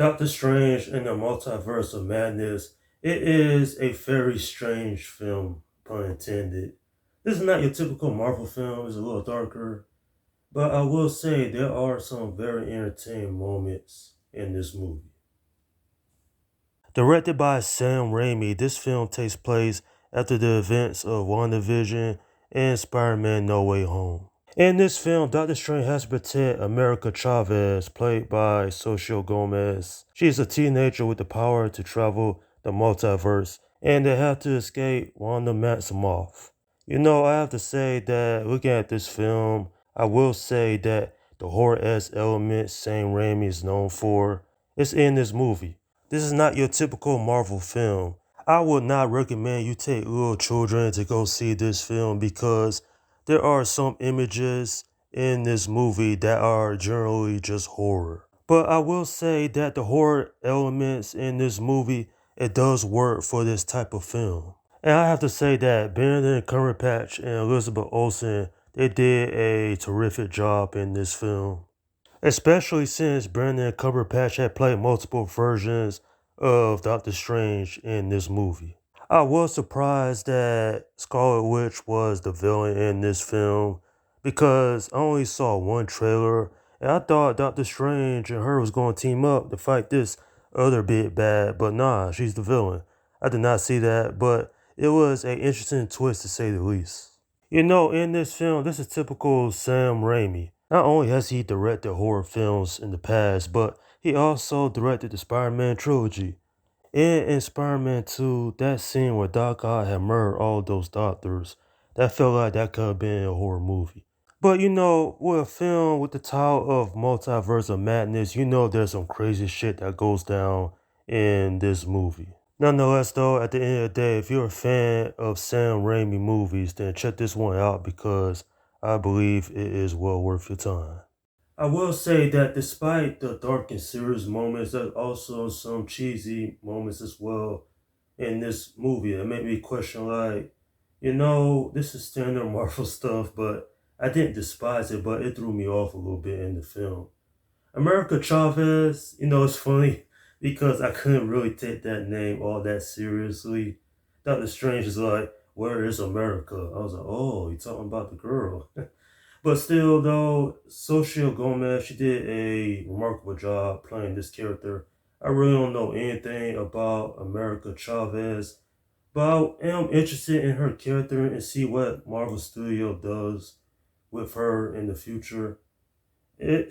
Doctor Strange and the Multiverse of Madness. It is a very strange film, pun intended. This is not your typical Marvel film, it's a little darker, but I will say there are some very entertaining moments in this movie. Directed by Sam Raimi, this film takes place after the events of WandaVision and Spider-Man No Way Home. In this film, Doctor Strange has to protect America Chavez, played by Socio Gomez. She is a teenager with the power to travel the multiverse, and they have to escape Wanda Maximoff. I have to say that looking at this film, I will say that the horror-esque elements Sam Raimi is known for is in this movie. This is not your typical Marvel film. I would not recommend you take little children to go see this film because there are some images in this movie that are generally just horror. But I will say that the horror elements in this movie, it does work for this type of film. And I have to say that Benedict Cumberbatch and Elizabeth Olsen, they did a terrific job in this film. Especially since Benedict Cumberbatch had played multiple versions of Doctor Strange in this movie. I was surprised that Scarlet Witch was the villain in this film because I only saw one trailer and I thought Doctor Strange and her was going to team up to fight this other big bad, but nah, she's the villain. I did not see that, but it was an interesting twist to say the least. In this film, this is typical Sam Raimi. Not only has he directed horror films in the past, but he also directed the Spider-Man trilogy. And in Spider-Man 2, that scene where Doc Ock had murdered all those doctors, that felt like that could have been a horror movie. But with a film with the title of Multiverse of Madness, there's some crazy shit that goes down in this movie. Nonetheless, though, at the end of the day, if you're a fan of Sam Raimi movies, then check this one out because I believe it is well worth your time. I will say that despite the dark and serious moments, there's also some cheesy moments as well in this movie that made me question, like, this is standard Marvel stuff, but I didn't despise it, but it threw me off a little bit in the film. America Chavez, it's funny because I couldn't really take that name all that seriously. Doctor Strange is like, where is America? I was like, oh, you're talking about the girl. But still, though, Socio Gomez, she did a remarkable job playing this character. I really don't know anything about America Chavez, but I am interested in her character and see what Marvel Studio does with her in the future.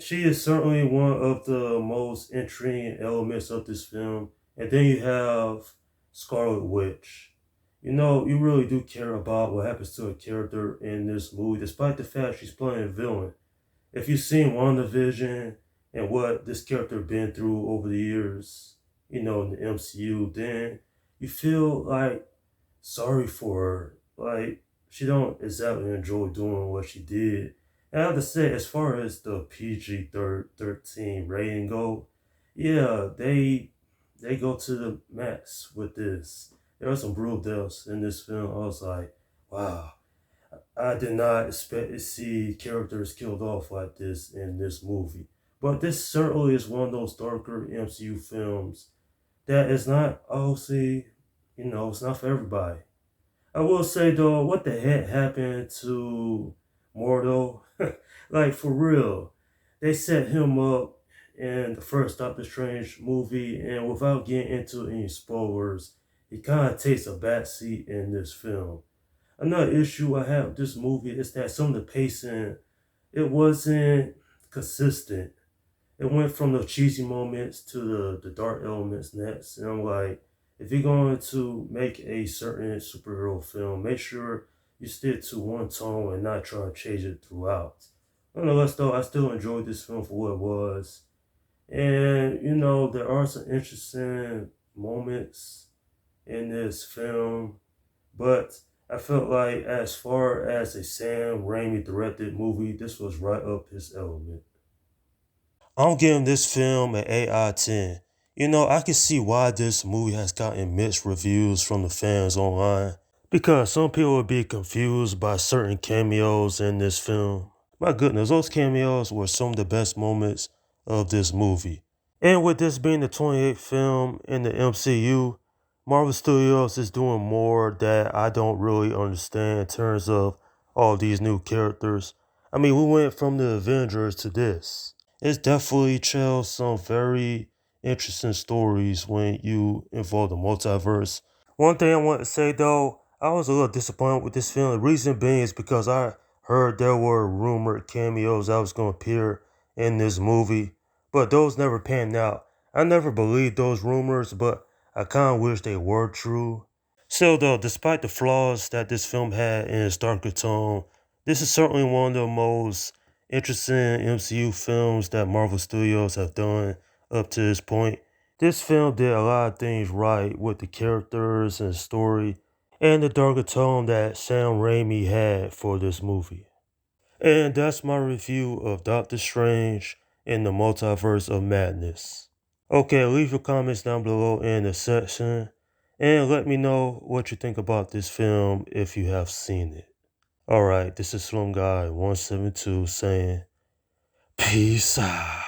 She is certainly one of the most intriguing elements of this film. And then you have Scarlet Witch. You really do care about what happens to a character in this movie, despite the fact she's playing a villain. If you've seen WandaVision and what this character been through over the years, in the MCU, then you feel like sorry for her. Like she don't exactly enjoy doing what she did. And I have to say, as far as the PG-13 rating go, yeah, they go to the max with this. There are some brutal deaths in this film. I was like, wow, I did not expect to see characters killed off like this in this movie. But this certainly is one of those darker MCU films that is not obviously, it's not for everybody. I will say though, what the heck happened to Mordo? Like for real, they set him up in the first Doctor Strange movie, and without getting into any spoilers, he kind of takes a backseat in this film. Another issue I have with this movie is that some of the pacing, it wasn't consistent. It went from the cheesy moments to the dark elements next. And I'm like, if you're going to make a certain superhero film, make sure you stick to one tone and not try to change it throughout. Nonetheless, though, I still enjoyed this film for what it was. And, there are some interesting moments in this film, but I felt like as far as a Sam Raimi directed movie, this was right up his element. I'm giving this film an 8 out of 10. I can see why this movie has gotten mixed reviews from the fans online. Because some people would be confused by certain cameos in this film. My goodness, those cameos were some of the best moments of this movie. And with this being the 28th film in the MCU, Marvel Studios is doing more that I don't really understand in terms of all these new characters. I mean, we went from the Avengers to this. It's definitely tells some very interesting stories when you involve the multiverse. One thing I want to say though, I was a little disappointed with this film. The reason being is because I heard there were rumored cameos that was going to appear in this movie, but those never panned out. I never believed those rumors, but I kind of wish they were true. Still though, despite the flaws that this film had in its darker tone, this is certainly one of the most interesting MCU films that Marvel Studios have done up to this point. This film did a lot of things right with the characters and story and the darker tone that Sam Raimi had for this movie. And that's my review of Doctor Strange in the Multiverse of Madness. Okay, leave your comments down below in the section and let me know what you think about this film if you have seen it. Alright, this is Slim Guy 172 saying peace out.